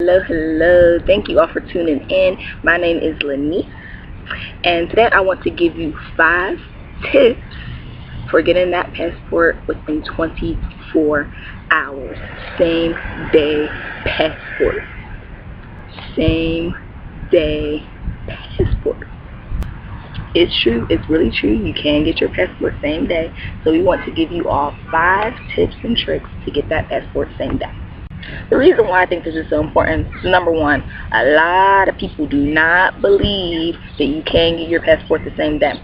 Hello. Thank you all for tuning in. My name is Lanice, and today I want to give you 5 tips for getting that passport within 24 hours. Same day passport. Same day passport. It's true. It's really true. You can get your passport same day. So we want to give you all 5 tips and tricks to get that passport same day. The reason why I think this is so important is, number one, a lot of people do not believe that you can get your passport the same day.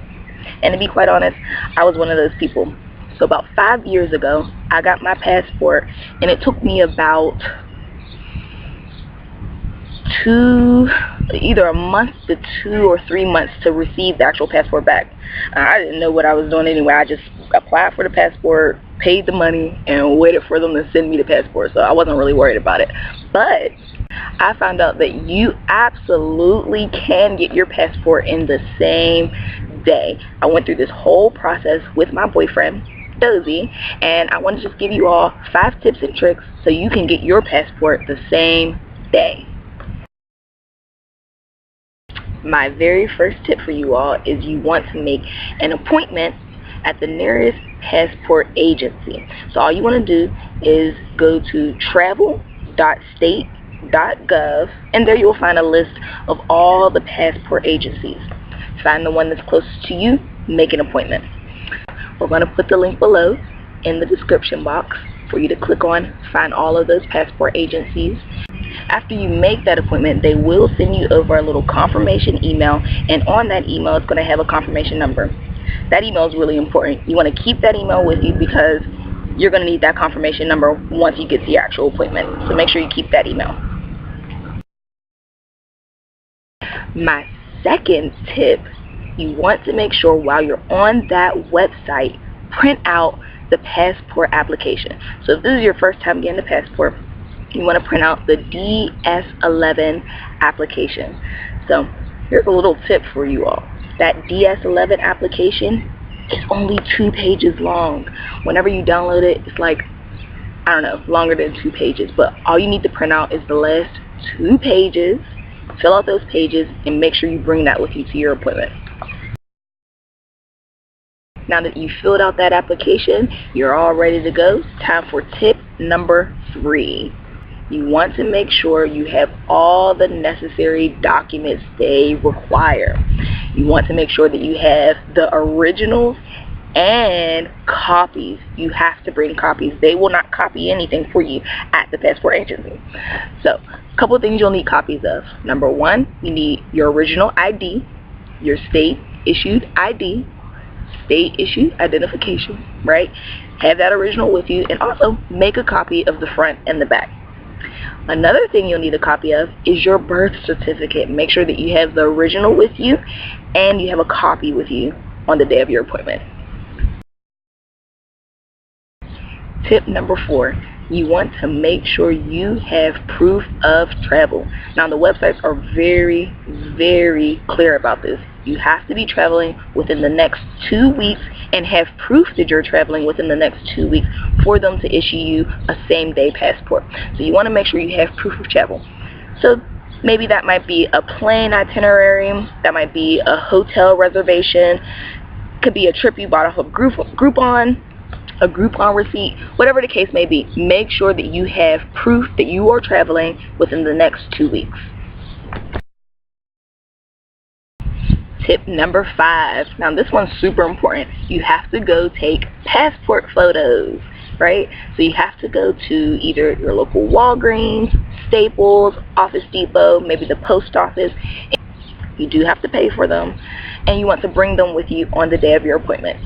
And to be quite honest, I was one of those people. So about 5 years ago, I got my passport, and it took me about either a month to 2 or 3 months to receive the actual passport back. I didn't know what I was doing anyway. I just applied for the passport, paid the money, and waited for them to send me the passport. So I wasn't really worried about it. But I found out that you absolutely can get your passport in the same day. I went through this whole process with my boyfriend, Dozy, and I want to just give you all 5 tips and tricks so you can get your passport the same day. My very first tip for you all is you want to make an appointment at the nearest passport agency. So all you want to do is go to travel.state.gov, and there you'll find a list of all the passport agencies. Find the one that's closest to you, make an appointment. We're going to put the link below in the description box for you to click on, find all of those passport agencies. After you make that appointment, they will send you over a little confirmation email, and on that email it's going to have a confirmation number. That email is really important. You want to keep that email with you because you're going to need that confirmation number once you get to your actual appointment. So make sure you keep that email. My second tip, you want to make sure while you're on that website, print out the passport application. So if this is your first time getting the passport, you want to print out the DS11 application. So here's a little tip for you all. That DS11 application is only 2 pages long. Whenever you download it, it's like, I don't know, longer than 2 pages. But all you need to print out is the last 2 pages. Fill out those pages and make sure you bring that with you to your appointment. Now that you filled out that application, you're all ready to go. Time for tip number 3. You want to make sure you have all the necessary documents they require. You want to make sure that you have the originals and copies. You have to bring copies. They will not copy anything for you at the passport agency. So, a couple of things you'll need copies of. Number 1, you need your original ID, your state-issued ID, state-issued identification, right? Have that original with you, and also make a copy of the front and the back. Another thing you'll need a copy of is your birth certificate. Make sure that you have the original with you and you have a copy with you on the day of your appointment. Tip number 4, you want to make sure you have proof of travel. Now the websites are very, very clear about this. You have to be traveling within the next 2 weeks and have proof that you're traveling within the next 2 weeks for them to issue you a same-day passport. So you want to make sure you have proof of travel. So maybe that might be a plane itinerary, that might be a hotel reservation, could be a trip you bought off of Groupon, a Groupon receipt, whatever the case may be. Make sure that you have proof that you are traveling within the next 2 weeks. Tip number 5. Now this one's super important. You have to go take passport photos, right? So you have to go to either your local Walgreens, Staples, Office Depot, maybe the post office. You do have to pay for them, and you want to bring them with you on the day of your appointment.